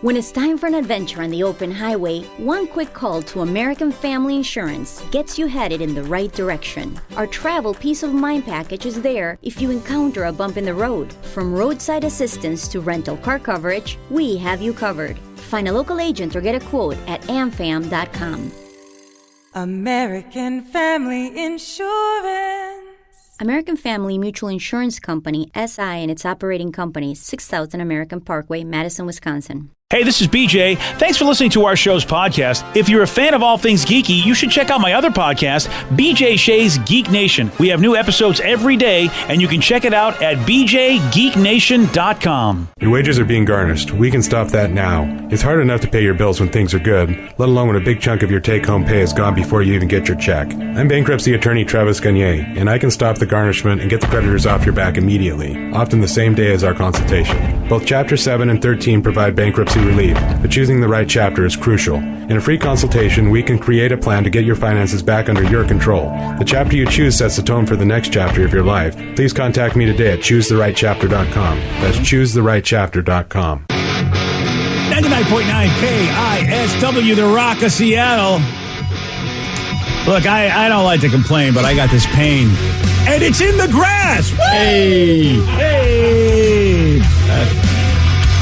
When it's time for an adventure on the open highway, one quick call to American Family Insurance gets you headed in the right direction. Our travel peace of mind package is there if you encounter a bump in the road. From roadside assistance to rental car coverage, we have you covered. Find a local agent or get a quote at amfam.com. American Family Insurance. American Family Mutual Insurance Company, SI, and its operating companies, 6000 American Parkway, Madison, Wisconsin. Hey, this is BJ. Thanks for listening to our show's podcast. If you're a fan of all things geeky, you should check out my other podcast, BJ Shea's Geek Nation. We have new episodes every day, and you can check it out at bjgeeknation.com. Your wages are being garnished. We can stop that now. It's hard enough to pay your bills when things are good, let alone when a big chunk of your take-home pay is gone before you even get your check. I'm bankruptcy attorney Travis Gagne, and I can stop the garnishment and get the creditors off your back immediately, often the same day as our consultation. Both Chapter 7 and 13 provide bankruptcy relief, but choosing the right chapter is crucial. In a free consultation, we can create a plan to get your finances back under your control. The chapter you choose sets the tone for the next chapter of your life. Please contact me today at choosetherightchapter.com. That's choosetherightchapter.com. 99.9 KISW, the Rock of Seattle. Look, I don't like to complain, but I got this pain. And it's in the grass! Hey! Hey!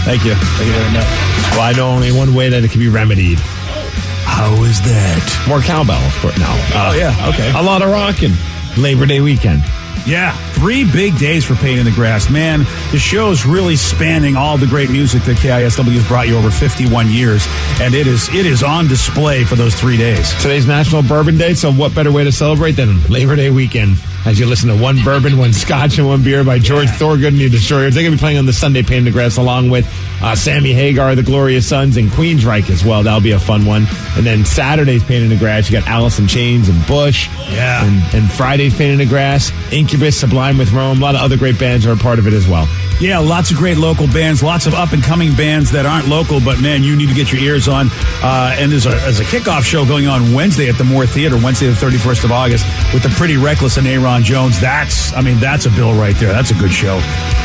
Thank you. Thank you very much. Well, I know only one way that it can be remedied. How is that? More cowbell, of course. No. Oh, yeah. Okay. A lot of rocking. Labor Day weekend. Yeah. 3 big days for Pain in the Grass. Man, the show's really spanning all the great music that KISW has brought you over 51 years. And it is on display for those 3 days. Today's National Bourbon Day, so what better way to celebrate than Labor Day weekend? As you listen to One Bourbon, One Scotch, and One Beer by George Thorogood and the Destroyers. They're going to be playing on the Sunday Pain in the Grass along with Sammy Hagar, the Glorious Sons, and Queensryche as well. That'll be a fun one. And then Saturday's Pain in the Grass, you got Alice in Chains and Bush. Yeah. And Friday's Pain in the Grass, Incubus, Sublime with Rome. A lot of other great bands are a part of it as well. Yeah, lots of great local bands, lots of up-and-coming bands that aren't local, but, man, you need to get your ears on. And there's a kickoff show going on Wednesday at the Moore Theater, Wednesday the 31st of August, with the Pretty Reckless and Aaron Jones. That's a bill right there. That's a good show.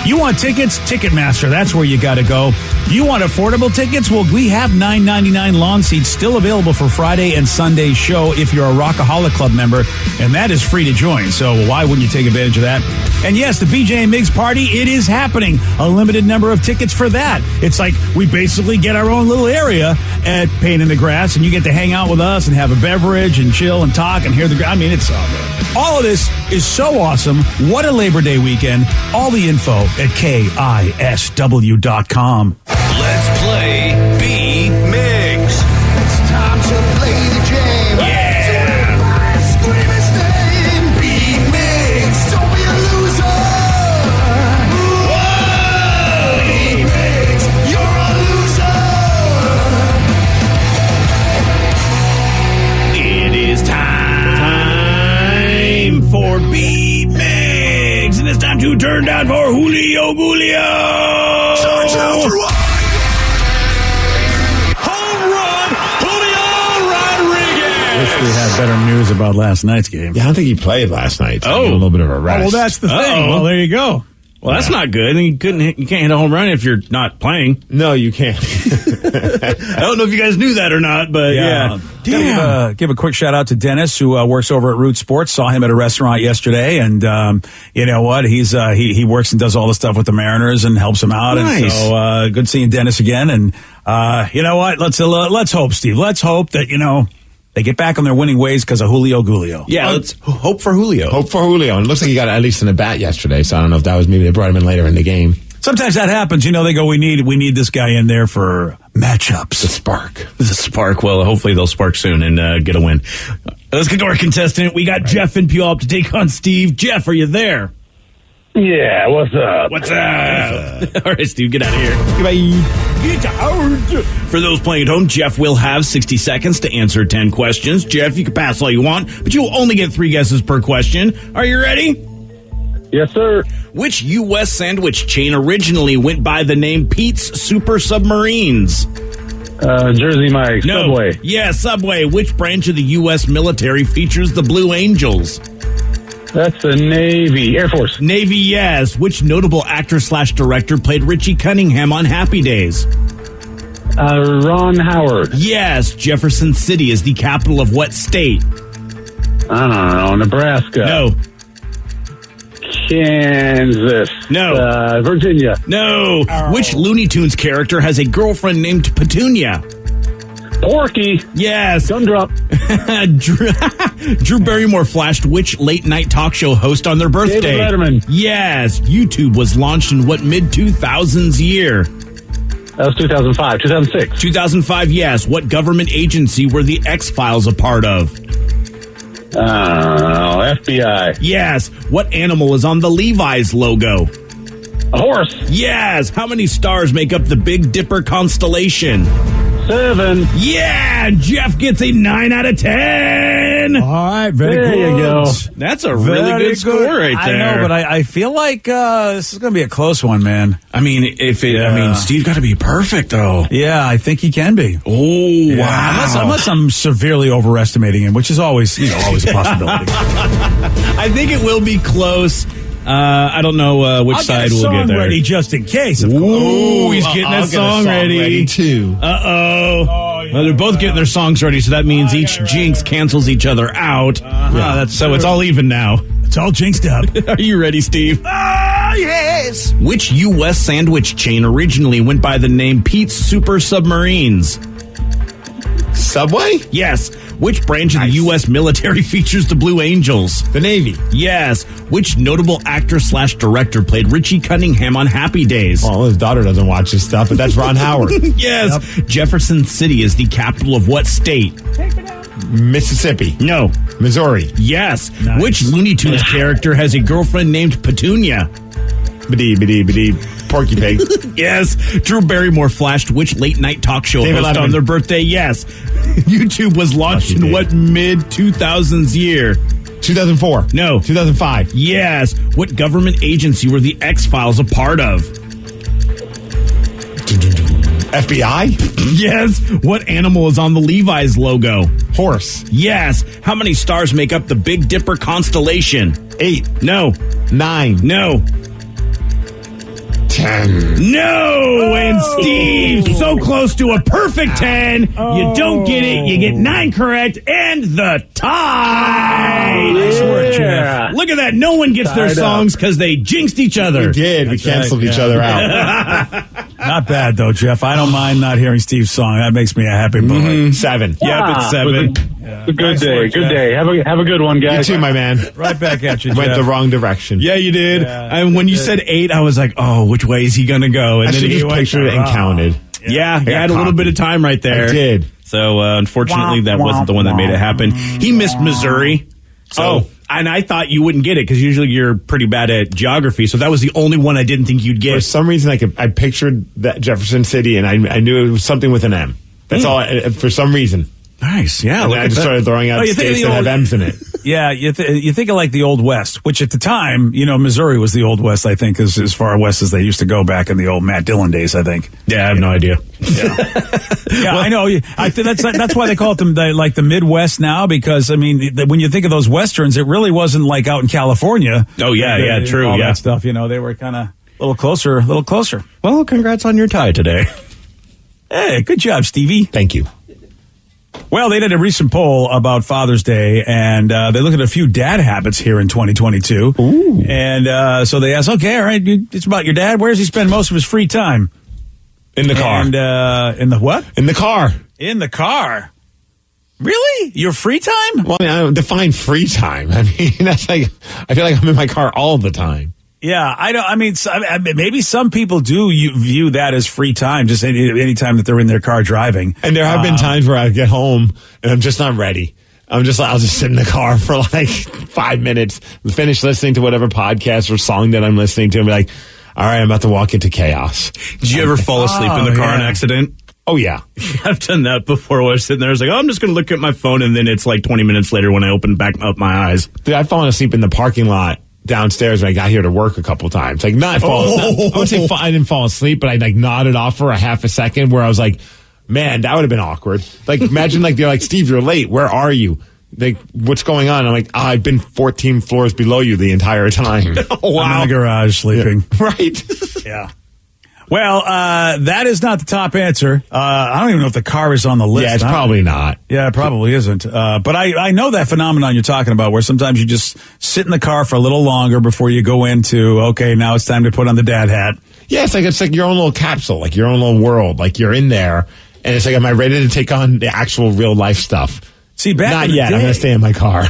You want tickets? Ticketmaster, that's where you got to go. You want affordable tickets? Well, we have $9.99 lawn seats still available for Friday and Sunday's show if you're a Rockaholic Club member, and that is free to join. So why wouldn't you take advantage of that? And yes, the BJ and Migs party, it is happening. A limited number of tickets for that. It's like we basically get our own little area at Pain in the Grass, and you get to hang out with us and have a beverage and chill and talk and hear the... I mean, it's all of this is so awesome. What a Labor Day weekend. All the info at KISW.com. Let's play B Migs. It's time to play the game. Yeah. Scream his name. B Migs. Don't be a loser. Whoa. B Migs. You're a loser. It is time for B Migs, and it's time to turn down for Julio Gulio. Turn down for what? Home run, Julio Rodriguez. Wish we had better news about last night's game. Yeah, I don't think he played last night. So Oh. a little bit of a rest. Well, that's the thing. Uh-oh. Well, there you go. Well, that's not good. You can't hit a home run if you're not playing. No, you can't. I don't know if you guys knew that or not, but yeah. Gotta give a quick shout out to Dennis, who works over at Root Sports. Saw him at a restaurant yesterday, and you know what? He works and does all the stuff with the Mariners and helps them out. Nice. And so good seeing Dennis again. And you know what? Let's hope, Steve. Let's hope that they get back on their winning ways because of Julio Gulio. Yeah, let's hope for Julio. Hope for Julio. And it looks like he got at least in a bat yesterday, so I don't know if that was maybe they brought him in later in the game. Sometimes that happens. They go, we need this guy in there for matchups. The spark. The spark. Well, hopefully they'll spark soon and get a win. Let's get to our contestant. We got Jeff and Puyallup to take on Steve. Jeff, are you there? Yeah, what's up? What's up? All right, Steve, get out of here. Goodbye. Get out. For those playing at home, Jeff will have 60 seconds to answer 10 questions. Jeff, you can pass all you want, but you'll only get 3 guesses per question. Are you ready? Yes, sir. Which U.S. sandwich chain originally went by the name Pete's Super Submarines? Jersey Mike's. No. Subway. Yeah, Subway. Which branch of the U.S. military features the Blue Angels? That's the Navy. Air Force. Navy, yes. Which notable actor/director played Richie Cunningham on Happy Days? Ron Howard. Yes. Jefferson City is the capital of what state? I don't know. Nebraska. No. Kansas. No. Virginia. No. Which Looney Tunes character has a girlfriend named Petunia? Porky. Yes. Gumdrop. Drew Barrymore flashed which late-night talk show host on their birthday? David Letterman. Yes. YouTube was launched in what mid-2000s year? That was 2005. 2006. 2005, yes. What government agency were the X-Files a part of? FBI. Yes. What animal is on the Levi's logo? A horse. Yes. How many stars make up the Big Dipper constellation? 7. Yeah. Jeff gets a 9 out of 10. All right, very There good. you go. That's a really Very good score right there. I know, but I feel like this is going to be a close one, man. I mean, Steve got to be perfect, though. Yeah, I think he can be. Oh, Yeah, wow. Unless I'm severely overestimating him, which is always, always a possibility. I think it will be close. I don't know which I'll side get a we'll song get there. ready just in case. Of course. Ooh, he's getting I'll that get a song ready. too. Uh-oh. Well, they're both getting their songs ready, so that means each jinx cancels each other out. So it's all even now. It's all jinxed up. Are you ready, Steve? Yes. Which U.S. sandwich chain originally went by the name Pete's Super Submarines? Subway? Yes. Which branch of the U.S. military features the Blue Angels? The Navy. Yes. Which notable actor/director played Richie Cunningham on Happy Days? Well, his daughter doesn't watch this stuff, but that's Ron Howard. Yes. Jefferson City is the capital of what state? Mississippi. No. Missouri. Yes. Nice. Which Looney Tunes character has a girlfriend named Petunia? Biddy. Porky Pig. Yes. Drew Barrymore flashed which late-night talk show David host Letterman. on their birthday? Yes. YouTube was launched in what mid-2000s year? 2004. No. 2005. Yes. What government agency were the X-Files a part of? FBI? Yes. What animal is on the Levi's logo? Horse. Yes. How many stars make up the Big Dipper constellation? 8. No. 9. No. 10. No! And Steve, so close to a perfect 10. You don't get it. You get 9 correct. And the tie! Nice work, Jeff. Look at that. No one gets their Tied up. songs because they jinxed each other. We did. We canceled right, each yeah. other out. Not bad, though, Jeff. I don't mind not hearing Steve's song. That makes me a happy boy. 7. Yep, it's 7. It's a good Nice day. work, Good Jeff. day. Have a good one, You guys. too, my man. Right back at you, Went Jeff. the wrong direction. Yeah, you did. Yeah, and when you did. said 8, I was like, oh, which way is he going to go? And I then should he just went, pictured it and counted. Yeah, you got had a little cocky. bit of time right there. I did. So, unfortunately, that wasn't the one that made it happen. He missed Missouri. So, and I thought you wouldn't get it because usually you're pretty bad at geography. So that was the only one I didn't think you'd For get. some reason, I pictured that Jefferson City, and I knew it was something with an M. That's all. For some reason, Nice. Yeah. and look I at just that. started throwing out Oh, you think states of the that have old- M's in it. Yeah, you think of like the Old West, which at the time, Missouri was the Old West, I think, as far west as they used to go back in the old Matt Dillon days, I think. Yeah, I have no idea. Yeah, I know. I think that's why they call it the Midwest now, because, I mean, when you think of those Westerns, it really wasn't like out in California. Oh, yeah, true, All yeah. that stuff, they were kind of a little closer. Well, congrats on your tie today. Hey, good job, Stevie. Thank you. Well, they did a recent poll about Father's Day, and they looked at a few dad habits here in 2022. Ooh. And so they asked, okay, all right, it's about your dad. Where does he spend most of his free time? In the car. And in the what? In the car. In the car. Really? Your free time? Well, I don't define free time. I mean, that's like, I feel like I'm in my car all the time. Yeah, I don't. I mean, maybe some people do view that as free time, just any time that they're in their car driving. And there have been times where I get home and I'm just not ready. I'm just like, I'll just sit in the car for like 5 minutes, finish listening to whatever podcast or song that I'm listening to, and be like, all right, I'm about to walk into chaos. Did you ever fall asleep in the car on accident? Oh, yeah. I've done that before where I was sitting there. I was like, I'm just going to look at my phone. And then it's like 20 minutes later when I open back up my eyes. Dude, I've fallen asleep in the parking lot downstairs when I got here to work a couple times. Like, I would say I didn't fall asleep, but I like nodded off for a half a second where I was like, man, that would have been awkward. Like, imagine like they're like, Steve, you're late. Where are you? Like, what's going on? I'm like, I've been 14 floors below you the entire time. I'm in the garage sleeping. Right. Yeah. Well, that is not the top answer. I don't even know if the car is on the list. Yeah, it's probably not. Yeah, it probably isn't. But I know that phenomenon you're talking about where sometimes you just sit in the car for a little longer before you go into, okay, now it's time to put on the dad hat. Yeah, it's like your own little capsule, like your own little world. Like you're in there, and it's like, am I ready to take on the actual real life stuff? See, back not in the yet. day, I'm going to stay in my car.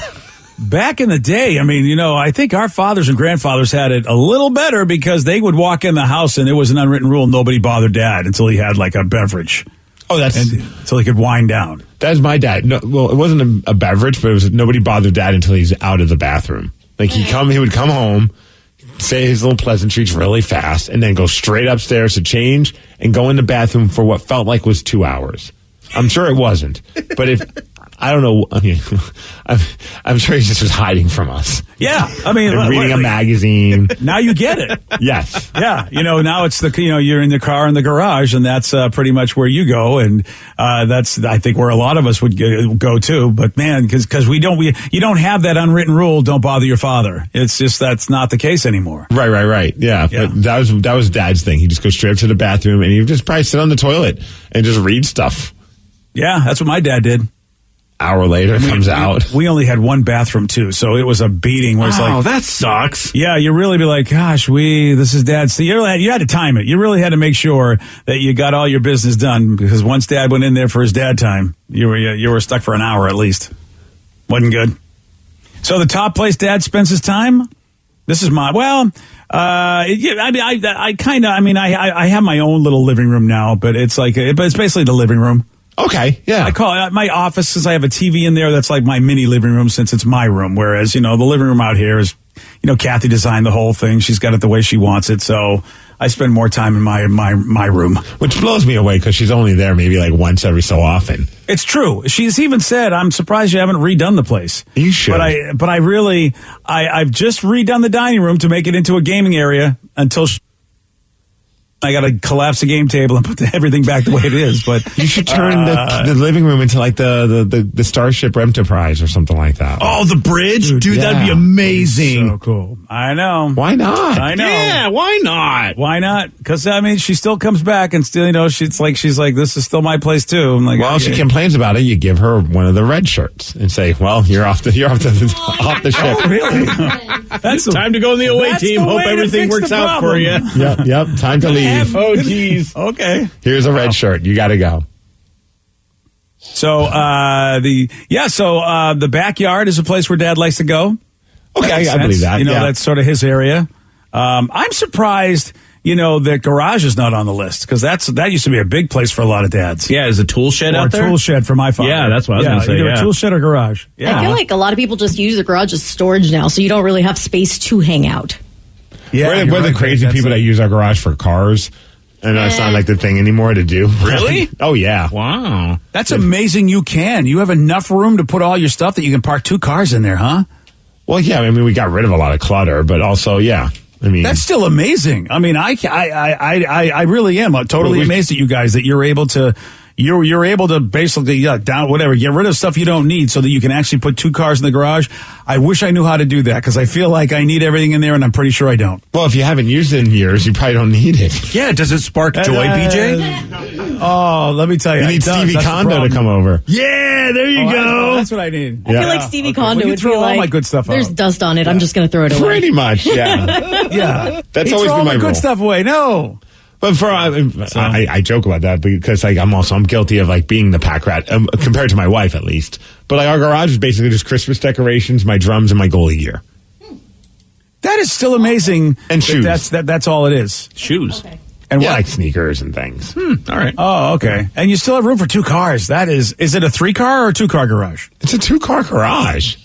Back in the day, I mean, I think our fathers and grandfathers had it a little better because they would walk in the house and it was an unwritten rule nobody bothered dad until he had like a beverage. Oh, until he could wind down. That's my dad. No, well, it wasn't a beverage, but it was nobody bothered dad until he's out of the bathroom. Like he would come home, say his little pleasantries really fast, and then go straight upstairs to change and go in the bathroom for what felt like was 2 hours. I'm sure it wasn't, but I don't know. I mean, I'm sure he just was hiding from us. Yeah, I mean, reading a magazine. Now you get it. Yes. Yeah, now it's you're in the car in the garage, and that's pretty much where you go, and that's I think where a lot of us would go to. But man, because you don't have that unwritten rule. Don't bother your father. It's just that's not the case anymore. Right. Yeah. But that was Dad's thing. He just goes straight up to the bathroom, and he would just probably sit on the toilet and just read stuff. Yeah, that's what my dad did. Hour later, comes out. We only had one bathroom too, so it was a beating. Where it's like, that sucks. Yeah, you really be like, gosh, this is Dad's. So you had to time it. You really had to make sure that you got all your business done because once Dad went in there for his dad time, you were stuck for an hour at least. Wasn't good. So the top place Dad spends his time. This is my I have my own little living room now, but it's basically the living room. Okay, yeah. I call it my office since I have a TV in there. That's like my mini living room since it's my room. Whereas, the living room out here is, Kathy designed the whole thing. She's got it the way she wants it. So I spend more time in my room. Which blows me away because she's only there maybe like once every so often. It's true. She's even said, I'm surprised you haven't redone the place. You should. But I've just redone the dining room to make it into a gaming area until I got to collapse the game table and put everything back the way it is. But you should turn the living room into like the Starship Enterprise or something like that. Oh, the bridge? Dude, that'd be amazing. So cool. I know. Why not? I know. Yeah, why not? Why not? Because, she still comes back and still, she's like, this is still my place too. I'm like, well, she complains about it. You give her one of the red shirts and say, well, you're off the ship. Oh, really? That's time to go in the away team. Hope everything works out for you. Yep. Time to leave. Oh, geez. Okay. Here's a red shirt. You got to go. So, the backyard is a place where Dad likes to go. Okay, I believe that. That's sort of his area. I'm surprised, that garage is not on the list because that used to be a big place for a lot of dads. Yeah, is a tool shed out there? A tool shed for my father. Yeah, that's what I was going to say. Either a tool shed or garage. Yeah. I feel like a lot of people just use the garage as storage now, so you don't really have space to hang out. Yeah, we're the crazy people that use our garage for cars, and that's not like the thing anymore to do. Really? Oh, yeah. Wow. That's amazing you can. You have enough room to put all your stuff that you can park 2 cars in there, huh? Well, yeah, I mean, we got rid of a lot of clutter, but also, yeah. I mean, that's still amazing. I mean, I really am totally amazed at you guys that you're able to basically get rid of stuff you don't need so that you can actually put 2 cars in the garage. I wish I knew how to do that because I feel like I need everything in there and I'm pretty sure I don't. Well, if you haven't used it in years, you probably don't need it. Yeah, does it spark joy, BJ? Oh, let me tell you. You need Stevie Kondo to come over. Yeah, there you go. That's what I need. I feel like Stevie Kondo would throw be like, all my good stuff there's out. dust on it. I'm just going to throw it away. Pretty much, yeah. Yeah. That's He'd always throw been all my good rule. stuff away. No. But I joke about that because I'm guilty of like being the pack rat compared to my wife at least. But like our garage is basically just Christmas decorations, my drums, and my goalie gear. That is still amazing. And shoes. That's all it is. Shoes. Okay. And Yeah, what? like sneakers and things. All right. Oh, okay. And you still have room for 2 cars. Is it a 3-car or a 2-car garage? It's a 2-car garage.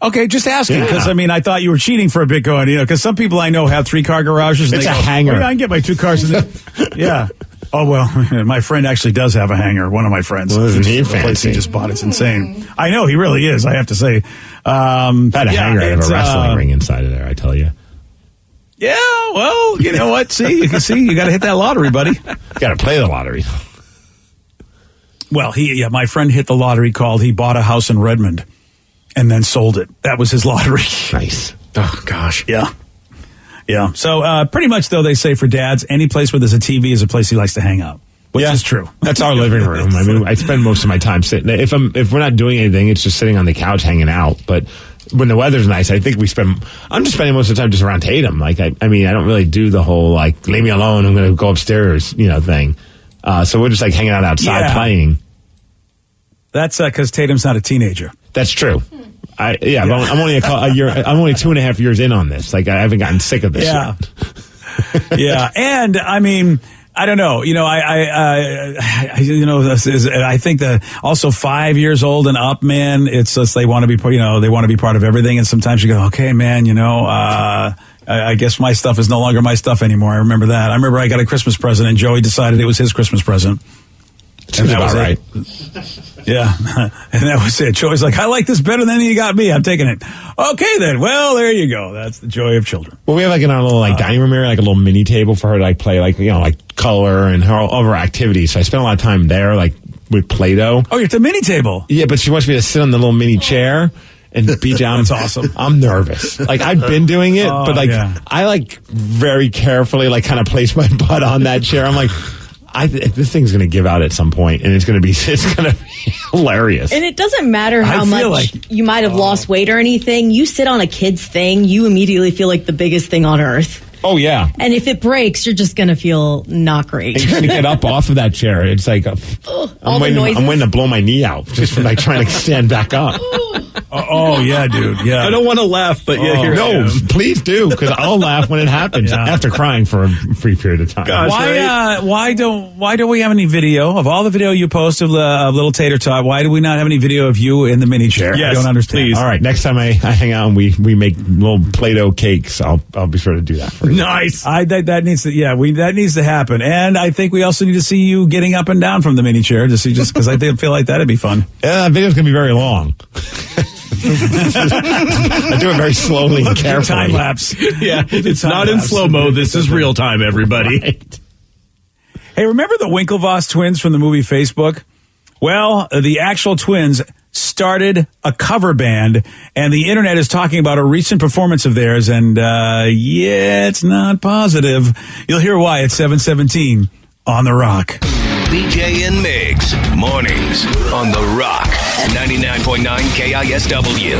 Okay, just asking because Yeah. I thought you were cheating for a bit going, because some people I know have 3-car garages. And It's they a go, hangar. "Oh, yeah, I can get my 2 cars in there." Yeah. Oh, well, my friend actually does have a hangar. One of my friends. Well, isn't he The place fancy? he just bought. It's insane. I know he really is. I have to say. Had a hangar and a wrestling ring inside of there, I tell you. Yeah. Well, you know what? You got to hit that lottery, buddy. Got to play the lottery. Well, my friend hit the lottery. He bought a house in Redmond and then sold it. That was his lottery. Nice. Oh, gosh. Yeah. Yeah. So pretty much, though, they say for dads, any place where there's a TV is a place he likes to hang out. Which is true. That's our living room. I mean, I spend most of my time sitting. If we're not doing anything, it's just sitting on the couch hanging out. But when the weather's nice, I think I'm just spending most of the time just around Tatum. Like, I mean, I don't really do the whole, like, leave me alone, I'm going to go upstairs, thing. So we're just, like, hanging out outside playing. That's because Tatum's not a teenager. That's true. I'm only I'm only 2.5 years in on this. Like, I haven't gotten sick of this yet. Yeah. And, I mean, I don't know. I think that also 5 years old and up, man, it's just they want to be, they want to be part of everything. And sometimes you go, okay, man, I guess my stuff is no longer my stuff anymore. I remember that. I remember I got a Christmas present and Joey decided it was his Christmas present. And that was right. Yeah. And that was it. Joey's like, I like this better than you got me. I'm taking it. Okay, then. Well, there you go. That's the joy of children. Well, we have like in our little dining room area, like a little mini table for her to like play like color and all of her activities. So I spend a lot of time there, like with Play-Doh. Oh, you're at the mini table. Yeah, but she wants me to sit on the little mini chair. And BJ, that's awesome. I'm nervous. Like I've been doing it, but like I like very carefully like kind of place my butt on that chair. I'm like, this thing's going to give out at some point, and it's going to be hilarious. And it doesn't matter how much you might have lost weight or anything. You sit on a kid's thing, you immediately feel like the biggest thing on earth. Oh, yeah. And if it breaks, you're just going to feel not great. And trying to get up off of that chair, it's like I'm waiting to blow my knee out just from like trying to stand back up. Oh, yeah, dude. Yeah. I don't want to laugh, but here I am. Please do, because I'll laugh when it happens after crying for a brief period of time. Gosh, why don't we have any video of all the video you post of Little Tater Tot? Why do we not have any video of you in the mini chair? Yes, I don't understand. Please. All right, next time I hang out and we make little Play-Doh cakes, I'll be sure to do that for you. Nice. That needs to that needs to happen, and I think we also need to see you getting up and down from the mini chair just because I feel like that'd be fun. That video's gonna be very long. I do it very slowly and carefully. Time lapse. Yeah, it's not in slow mo. This is real time, everybody. Right. Hey, remember the Winklevoss twins from the movie Facebook? Well, the actual twins started a cover band, and the internet is talking about a recent performance of theirs, and it's not positive. You'll hear why at 7:17 on The Rock. BJ and Migs, mornings on The Rock, 99.9 KISW.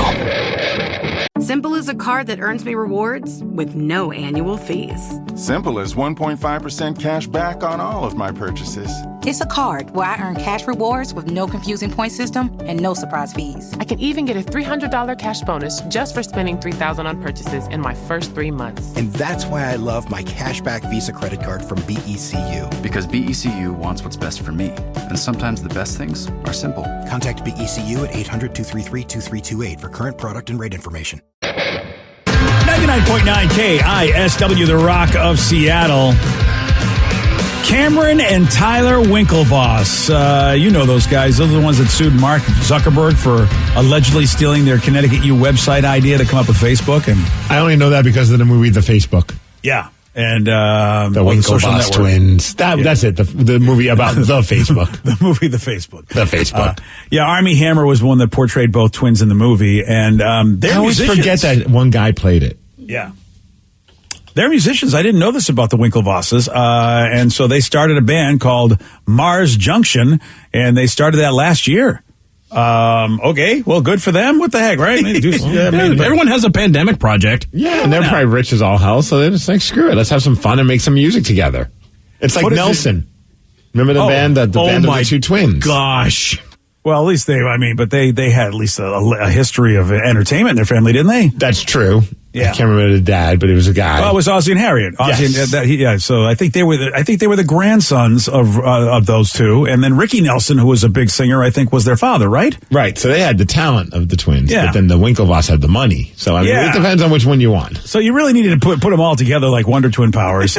Simple is a card that earns me rewards with no annual fees. Simple is 1.5% cash back on all of my purchases. It's a card where I earn cash rewards with no confusing point system and no surprise fees. I can even get a $300 cash bonus just for spending $3,000 on purchases in my first 3 months. And that's why I love my cashback Visa credit card from BECU. Because BECU wants what's best for me. And sometimes the best things are simple. Contact BECU at 800-233-2328 for current product and rate information. 99.9 KISW, The Rock of Seattle. Cameron and Tyler Winklevoss. You know those guys. Those are the ones that sued Mark Zuckerberg for allegedly stealing their Connecticut U website idea to come up with Facebook. And I only know that because of the movie The Facebook. Yeah. And the Winklevoss twins. That's it. The movie about the Facebook. The movie The Facebook. The Facebook. Armie Hammer was the one that portrayed both twins in the movie. And I always forget that one guy played it. Yeah. They're musicians. I didn't know this about the Winklevosses. And so they started a band called Mars Junction, and they started that last year. Okay, well, good for them. What the heck, right? Everyone has a pandemic project. Yeah, and they're probably rich as all hell, so they're just like, screw it. Let's have some fun and make some music together. It's like Nelson. Remember the band? The band of the two twins. Gosh. Well, at least they had at least a history of entertainment in their family, didn't they? That's true. Yeah. I can't remember the dad, but it was a guy. Well, it was Ozzie and Harriet. Yes. So I think they were the grandsons of those two, and then Ricky Nelson, who was a big singer, I think was their father, right? Right. So they had the talent of the twins, but then the Winklevoss had the money. So I mean, it depends on which one you want. So you really needed to put them all together like Wonder Twin powers.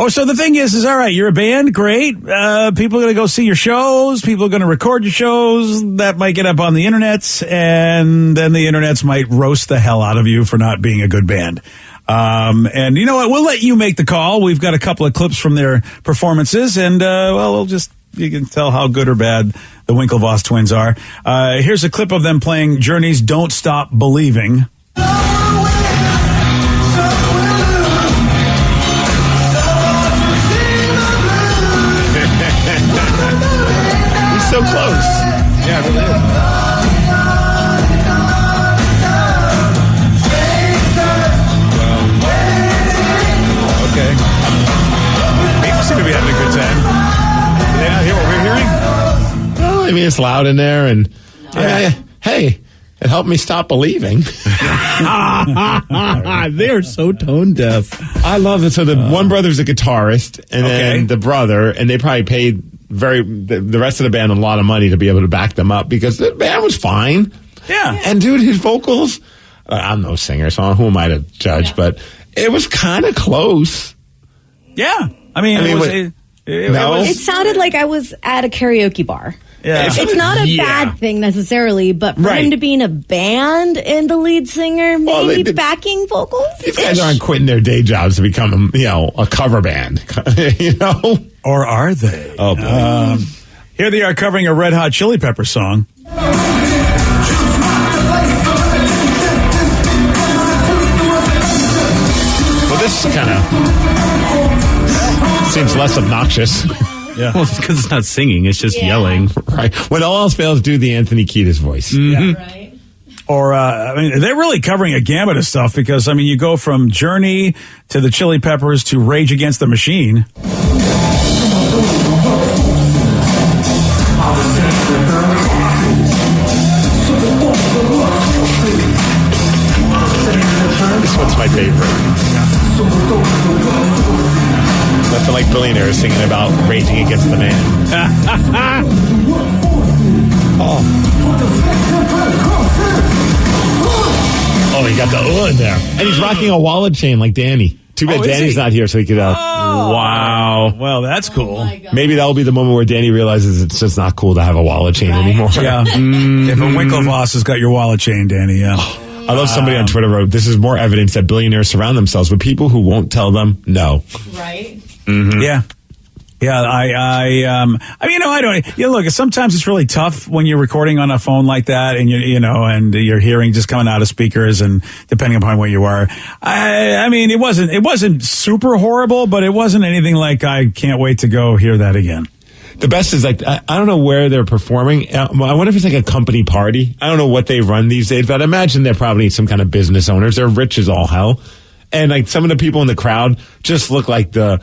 So the thing is all right, you're a band, great. People are going to go see your shows. People are going to record your shows. That might get up on the internets, and then the internets might roast the hell out of you for not being a good band. And you know what? We'll let you make the call. We've got a couple of clips from their performances, and you can tell how good or bad the Winklevoss twins are. Here's a clip of them playing Journey's "Don't Stop Believing." so close. Yeah, it really is. Okay. People seem to be having a good time. Do they not hear what we're hearing? Well, I mean, it's loud in there, and hey, it helped me stop believing. They're so tone deaf. I love it. So the one brother's a guitarist, and then the brother, and they probably paid the rest of the band a lot of money to be able to back them up because the band was fine. Yeah. And dude, his vocals, I'm no singer, so who am I to judge, but it was kind of close. Yeah. I mean, it sounded like I was at a karaoke bar. Yeah. It's not a bad thing necessarily, but for him to be in a band and the lead singer, maybe backing vocals? These guys aren't quitting their day jobs to become, a cover band, Or are they? Oh, boy. Here they are covering a Red Hot Chili Pepper song. Well, this kind of seems less obnoxious. Yeah. Well, it's because it's not singing, it's just yelling. Right. When all else fails, do the Anthony Kiedis voice. Yeah. Right. Or, they're really covering a gamut of stuff because, you go from Journey to the Chili Peppers to Rage Against the Machine. This one's my favorite. Nothing like billionaires singing about raging against the man. Oh, he got the in there. And he's rocking a wallet chain like Danny. Too bad Danny's not here so he could... Wow. Well, that's cool. Maybe that'll be the moment where Danny realizes it's just not cool to have a wallet chain anymore. Yeah. If a Winklevoss has got your wallet chain, Danny, yeah. I love somebody on Twitter wrote, this is more evidence that billionaires surround themselves with people who won't tell them no. Right? Mm-hmm. Yeah. Yeah, I don't, look, sometimes it's really tough when you're recording on a phone like that and and you're hearing just coming out of speakers and depending upon where you are. It wasn't super horrible, but it wasn't anything like I can't wait to go hear that again. The best is I don't know where they're performing. I wonder if it's like a company party. I don't know what they run these days, but I imagine they're probably some kind of business owners. They're rich as all hell. And some of the people in the crowd just look like they're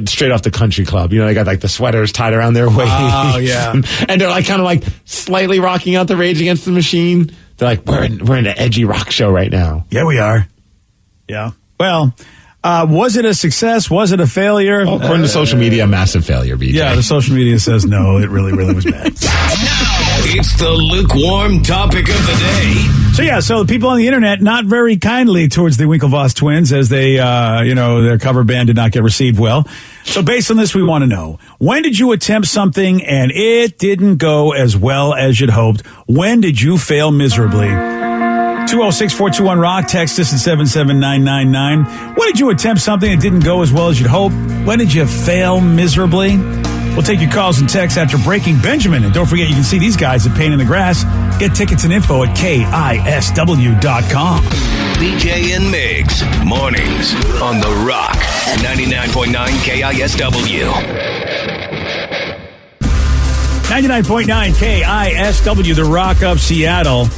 straight off the country club. They got the sweaters tied around their waist. Oh, yeah. And they're kind of slightly rocking out the Rage Against the Machine. They're we're in an edgy rock show right now. Yeah, we are. Yeah. Well, was it a success? Was it a failure? Well, according to social media, a massive failure, BJ. Yeah, the social media says no, it really, really was bad. It's the lukewarm topic of the day. So the people on the internet not very kindly towards the Winklevoss twins as they, their cover band did not get received well. So based on this, we want to know, when did you attempt something and it didn't go as well as you'd hoped? When did you fail miserably? 206-421-ROCK, text us at 77999. When did you attempt something that didn't go as well as you'd hoped? When did you fail miserably? We'll take your calls and texts after Breaking Benjamin. And don't forget, you can see these guys at Pain in the Grass. Get tickets and info at KISW.com. BJ and Migs, mornings on The Rock, 99.9 KISW. 99.9 KISW, The Rock of Seattle.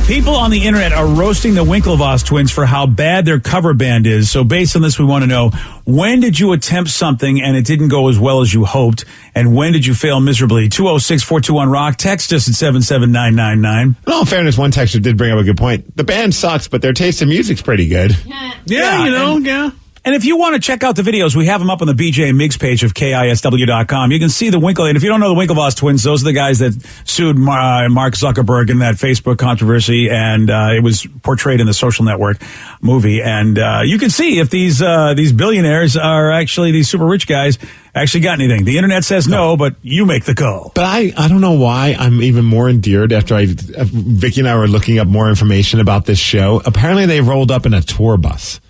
People on the internet are roasting the Winklevoss twins for how bad their cover band is. So based on this, we want to know, when did you attempt something and it didn't go as well as you hoped? And when did you fail miserably? 206-421-ROCK. Text us at 77999. In all fairness, one texter did bring up a good point. The band sucks, but their taste in music's pretty good. Yeah. And if you want to check out the videos, we have them up on the BJ and Migs page of KISW.com. You can see the and if you don't know the Winklevoss twins, those are the guys that sued Mark Zuckerberg in that Facebook controversy, and it was portrayed in the Social Network movie. And you can see if these billionaires are actually these super rich guys actually got anything. The internet says no, but you make the call. But I don't know why I'm even more endeared after Vicky and I were looking up more information about this show. Apparently they rolled up in a tour bus.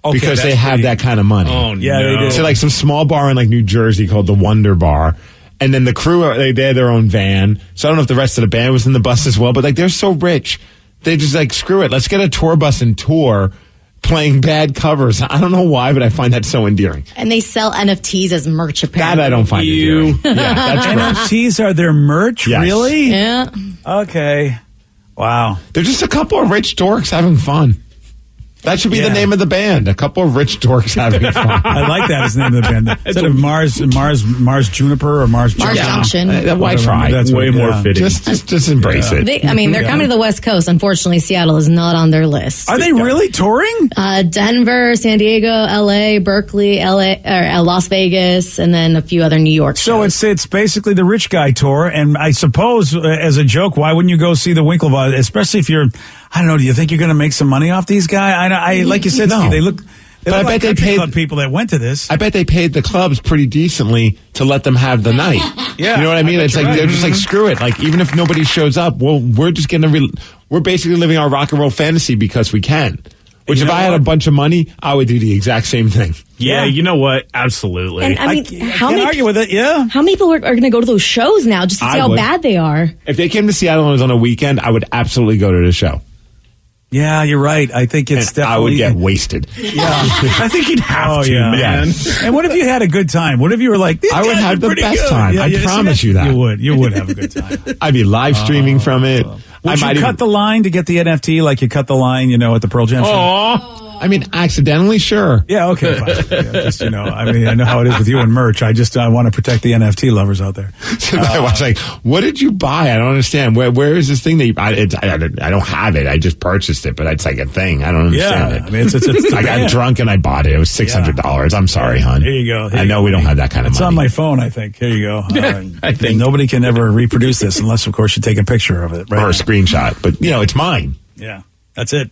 Okay, because they have that kind of money. Oh, yeah, no. they do. So some small bar in New Jersey called the Wonder Bar. And then the crew, they had their own van. So I don't know if the rest of the band was in the bus as well. But they're so rich. They just screw it. Let's get a tour bus and tour playing bad covers. I don't know why, but I find that so endearing. And they sell NFTs as merch, apparently. That I don't find endearing. Yeah, that's gross. NFTs are their merch? Yes. Really? Yeah. Okay. Wow. They're just a couple of rich dorks having fun. That should be the name of the band. A couple of rich dorks having fun. I like that as the name of the band. Instead of Mars Juniper or Mars Junction. Why try? That's way more fitting. Just embrace it. They're coming to the West Coast. Unfortunately, Seattle is not on their list. Are they really touring? Denver, San Diego, LA, Berkeley, Las Vegas, and then a few other New York shows. So it's basically the rich guy tour, and I suppose as a joke, why wouldn't you go see the Winklevoss, especially if you're, I don't know, do you think you're going to make some money off these guys? I like you said, No. Steve, they look But I like bet they country paid club people that went to this. I bet they paid the clubs pretty decently to let them have the night. Yeah, you know what I mean? It's like they're just like, screw it. Like, even if nobody shows up, well, we're just we're basically living our rock and roll fantasy because we can. Which, if I had a bunch of money, I would do the exact same thing. Yeah, you know what? Absolutely. And I mean, how can't many argue with it. Yeah. How many people are going to go to those shows now just to see I how would. bad they are? If they came to Seattle and it was on a weekend, I would absolutely go to the show. Yeah, you're right. I think it's definitely. I would get wasted. Yeah. I think you'd have to, man. And what if you had a good time? What if you were like, I would have the best time. I promise you that. You would have a good time. I'd be live streaming from it. Would you cut the line to get the NFT like you cut the line, at the Pearl Jam show? I mean, accidentally, sure. Yeah, okay, fine. Just, I mean, I know how it is with you and merch. I want to protect the NFT lovers out there. So I was like, what did you buy? I don't understand. Where is this thing that you I don't have it. I just purchased it, but it's like a thing. I don't understand it. I mean, it's I got drunk and I bought it. It was $600. I'm sorry, hon. Here you go. I know we don't have that kind of It's money. on my phone, I think. Here you go. I think. Nobody can ever reproduce this unless, of course, you take a picture of it. Right or a now. screenshot. But, it's mine. Yeah, that's it.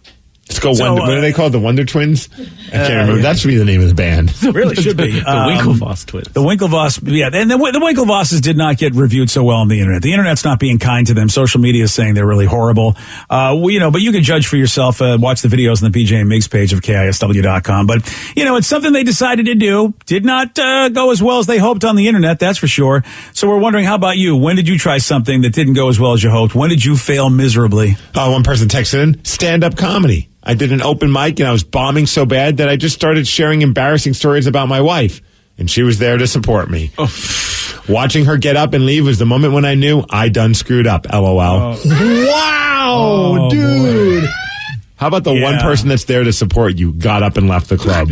Let's go. So, what are they called? The Wonder Twins? I can't remember. yeah. That should be the name of the band. It really should be. The Winklevoss twins. The Winklevoss, yeah. And the Winklevosses did not get reviewed so well on the internet. The internet's not being kind to them. Social media is saying they're really horrible. But you can judge for yourself. Watch the videos on the BJ and Migs page of KISW.com. But, it's something they decided to do. Did not go as well as they hoped on the internet, that's for sure. So we're wondering, how about you? When did you try something that didn't go as well as you hoped? When did you fail miserably? One person texted in, stand-up comedy. I did an open mic and I was bombing so bad that I just started sharing embarrassing stories about my wife. And she was there to support me. Oh. Watching her get up and leave was the moment when I knew I done screwed up, LOL. Wow, dude. Boy. How about the one person that's there to support you got up and left the club?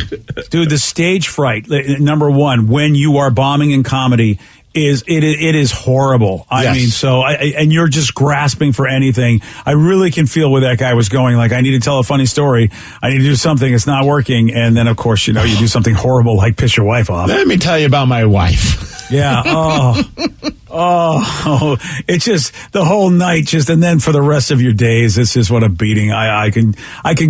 Dude, the stage fright, number one, when you are bombing in comedy, it is horrible. I mean, and you're just grasping for anything. I really can feel where that guy was going. Like, I need to tell a funny story. I need to do something. It's not working. And then, of course, you do something horrible like piss your wife off. Let me tell you about my wife. Yeah. Oh, it's just the whole night, and then for the rest of your days, it's just what a beating. I can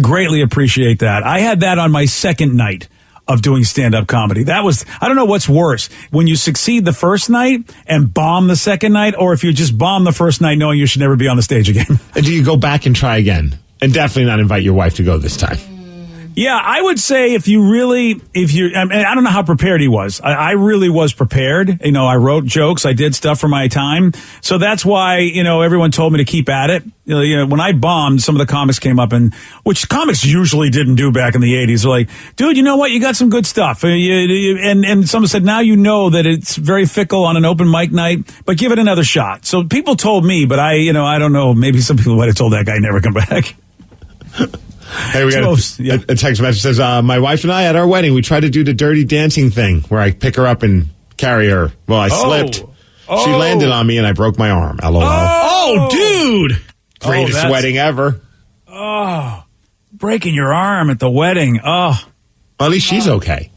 greatly appreciate that. I had that on my second night of doing stand-up comedy. That was, I don't know what's worse, when you succeed the first night and bomb the second night, or if you just bomb the first night knowing you should never be on the stage again. And do you go back and try again? And definitely not invite your wife to go this time. Yeah, I would say I don't know how prepared he was. I really was prepared. I wrote jokes. I did stuff for my time. So that's why, everyone told me to keep at it. When I bombed, some of the comics came up, which comics usually didn't do back in the 80s. They're like, dude, you know what? You got some good stuff. And someone said, now you know that it's very fickle on an open mic night, but give it another shot. So people told me, but I don't know. Maybe some people might have told that guy never come back. Hey, we got a text message that says, my wife and I at our wedding, we tried to do the dirty dancing thing where I pick her up and carry her. Well, I slipped. She landed on me and I broke my arm. LOL. Oh, dude. Greatest wedding ever. Oh, breaking your arm at the wedding. Oh. Well, at least she's okay.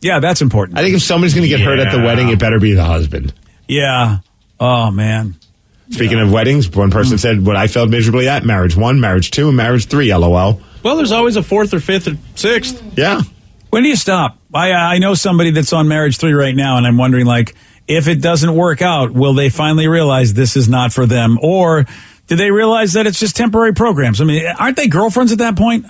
Yeah, that's important. I think if somebody's going to get hurt at the wedding, it better be the husband. Yeah. Oh, man. Speaking of weddings, one person said what I failed miserably at: marriage 1, marriage 2, and marriage 3, LOL. Well, there's always a 4th or 5th or 6th. Yeah. When do you stop? I know somebody that's on marriage 3 right now, and I'm wondering, if it doesn't work out, will they finally realize this is not for them? Or do they realize that it's just temporary programs? I mean, aren't they girlfriends at that point?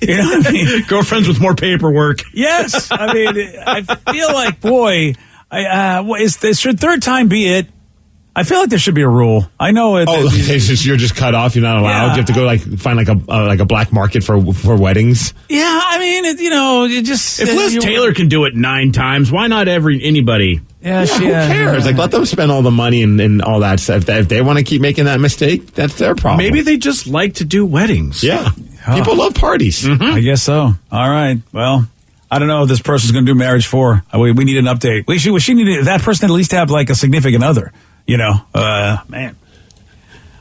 You know what I mean? Girlfriends with more paperwork. Yes. I mean, I feel like, boy, should third time be it? I feel like there should be a rule. I know it. You're just cut off. You're not allowed. You have to go find a black market for weddings. Yeah, I mean, if Liz Taylor can do it 9 times, why not anybody? Yeah, who cares? Like, let them spend all the money and all that stuff. If they want to keep making that mistake, that's their problem. Maybe they just like to do weddings. Yeah, people love parties. Mm-hmm. I guess so. All right. Well, I don't know if this person's going to do marriage for. We need an update. She need that person at least have like a significant other. Man.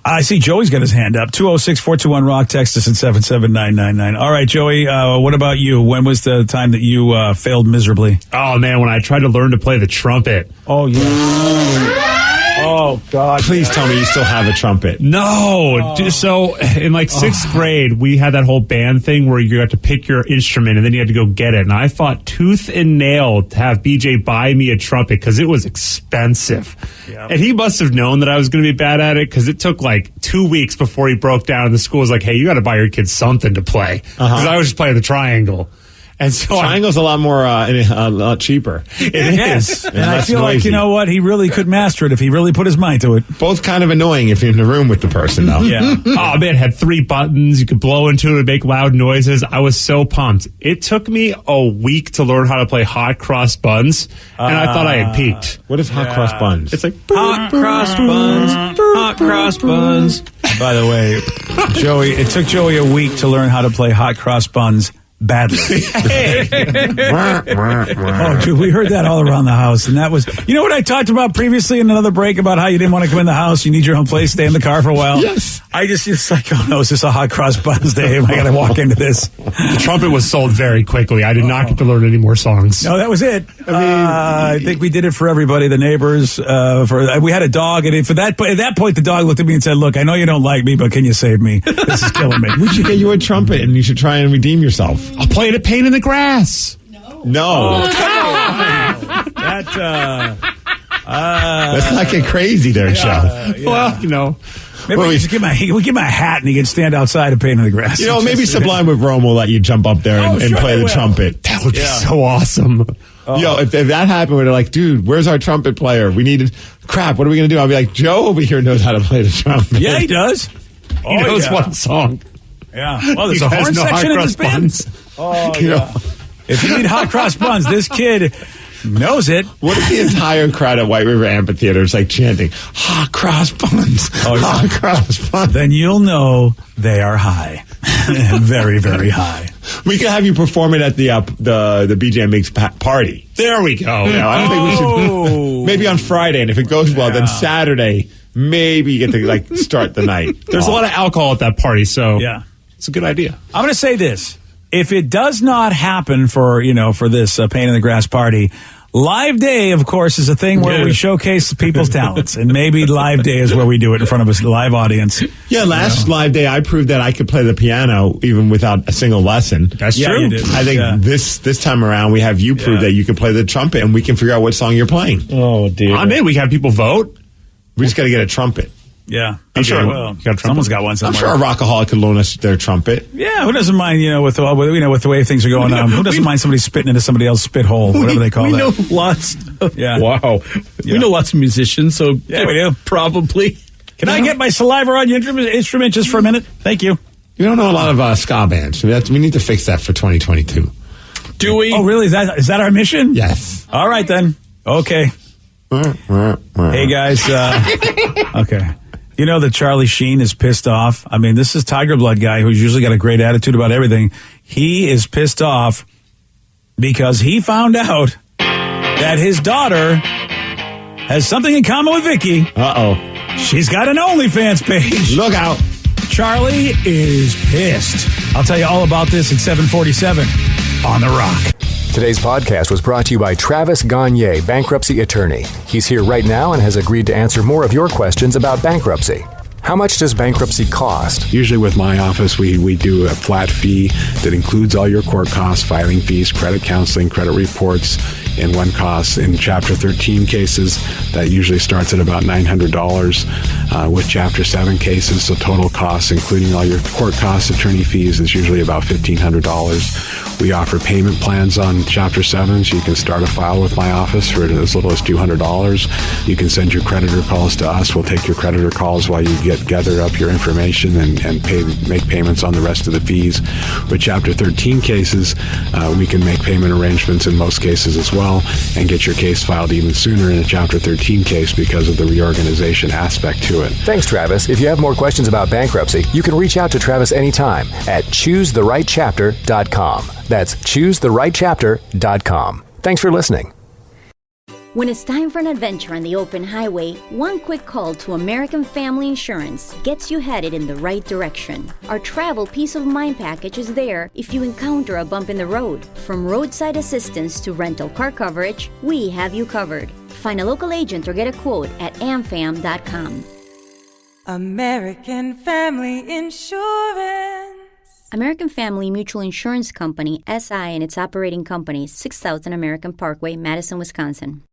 I see Joey's got his hand up. 206-421-ROCK. Text us at 77999. All right, Joey, what about you? When was the time that you failed miserably? Oh, man, when I tried to learn to play the trumpet. Oh, yeah. Oh, God. Please tell me you still have a trumpet. No. So in like 6th grade, we had that whole band thing where you had to pick your instrument and then you had to go get it. And I fought tooth and nail to have BJ buy me a trumpet because it was expensive. Yep. And he must have known that I was going to be bad at it because it took like 2 weeks before he broke down. And the school was like, hey, you got to buy your kids something to play. Because I was just playing the triangle. And so triangle's a lot more, a lot cheaper. It is. And I feel like, you know what? He really could master it if he really put his mind to it. Both kind of annoying if you're in the room with the person, though. Yeah. Oh, man, it had 3 buttons. You could blow into it and make loud noises. I was so pumped. It took me a week to learn how to play hot cross buns, and I thought I had peaked. What is hot cross buns? It's like hot cross buns, hot cross buns. By the way, Joey, it took Joey a week to learn how to play hot cross buns. Badly. Oh, dude, we heard that all around the house. And that was, what I talked about previously in another break about how you didn't want to come in the house. You need your own place, stay in the car for a while. Yes. I just like, oh no, is this a hot cross buns day? Am I going to walk into this? The trumpet was sold very quickly. I did not get to learn any more songs. No, that was it. I think we did it for everybody, the neighbors. We had a dog, and at that point, the dog looked at me and said, look, I know you don't like me, but can you save me? This is killing me. We should get you a trumpet, and you should try and redeem yourself. I'll play it at Pain in the Grass. No. Let's not get crazy there, Joe. Well, maybe we just give him a hat and he can stand outside and paint in the grass. Maybe Sublime with Rome will let you jump up there and play the trumpet. That would be so awesome. If that happened, we're like, dude, where's our trumpet player? We needed crap. What are we going to do? I'll be like, Joe over here knows how to play the trumpet. Yeah, he does. He knows one song. Yeah. Well, there's a horn section in this band. Oh, yeah. If you need hot cross buns, this kid knows it. What if the entire crowd at White River Amphitheater is like chanting, hot cross buns, hot cross buns? Then you'll know they are high. Very, very high. We could have you perform it at the BJ Mix party. There we go. I don't think we should. Maybe on Friday, and if it goes well, then Saturday, maybe you get to start the night. There's a lot of alcohol at that party, so it's a good idea. I'm going to say this. If it does not happen for this Pain in the Grass party, Live Day, of course, is a thing where we showcase people's talents. And maybe Live Day is where we do it in front of a live audience. Yeah, last Live Day, I proved that I could play the piano even without a single lesson. That's true. You did. I think this time around, we have you prove that you can play the trumpet, and we can figure out what song you're playing. Oh, dear. I'm in. We have people vote. We just got to get a trumpet. Yeah, I'm sure. Well, someone's got one somewhere. I'm sure a rockaholic could loan us their trumpet. Yeah, who doesn't mind? With the way things are going on, who doesn't mind somebody spitting into somebody else's spit hole, whatever they call that? We know lots. Wow. We know lots of musicians, so we do probably. Can I get my saliva on your instrument just for a minute? Thank you. You don't know a lot of ska bands. We need to fix that for 2022. Do we? Oh, really? Is that our mission? Yes. All right then. Okay. Hey guys. Okay. You know that Charlie Sheen is pissed off. I mean, this is Tiger Blood guy who's usually got a great attitude about everything. He is pissed off because he found out that his daughter has something in common with Vicky. Uh-oh. She's got an OnlyFans page. Look out. Charlie is pissed. I'll tell you all about this at 7:47 on The Rock. Today's podcast was brought to you by Travis Gagne, bankruptcy attorney. He's here right now and has agreed to answer more of your questions about bankruptcy. How much does bankruptcy cost? Usually with my office, we do a flat fee that includes all your court costs, filing fees, credit counseling, credit reports, in one cost. In Chapter 13 cases, that usually starts at about $900. With Chapter 7 cases, the total cost, including all your court costs, attorney fees, is usually about $1,500. We offer payment plans on Chapter 7, so you can start a file with my office for as little as $200. You can send your creditor calls to us. We'll take your creditor calls while you gather up your information and make payments on the rest of the fees. With Chapter 13 cases, we can make payment arrangements in most cases as well and get your case filed even sooner in a Chapter 13 case because of the reorganization aspect to it. Thanks, Travis. If you have more questions about bankruptcy, you can reach out to Travis anytime at choosetherightchapter.com. That's choosetherightchapter.com. Thanks for listening. When it's time for an adventure on the open highway, one quick call to American Family Insurance gets you headed in the right direction. Our travel peace of mind package is there if you encounter a bump in the road. From roadside assistance to rental car coverage, we have you covered. Find a local agent or get a quote at amfam.com. American Family Insurance. American Family Mutual Insurance Company, SI, and its operating company, 6000 American Parkway, Madison, Wisconsin.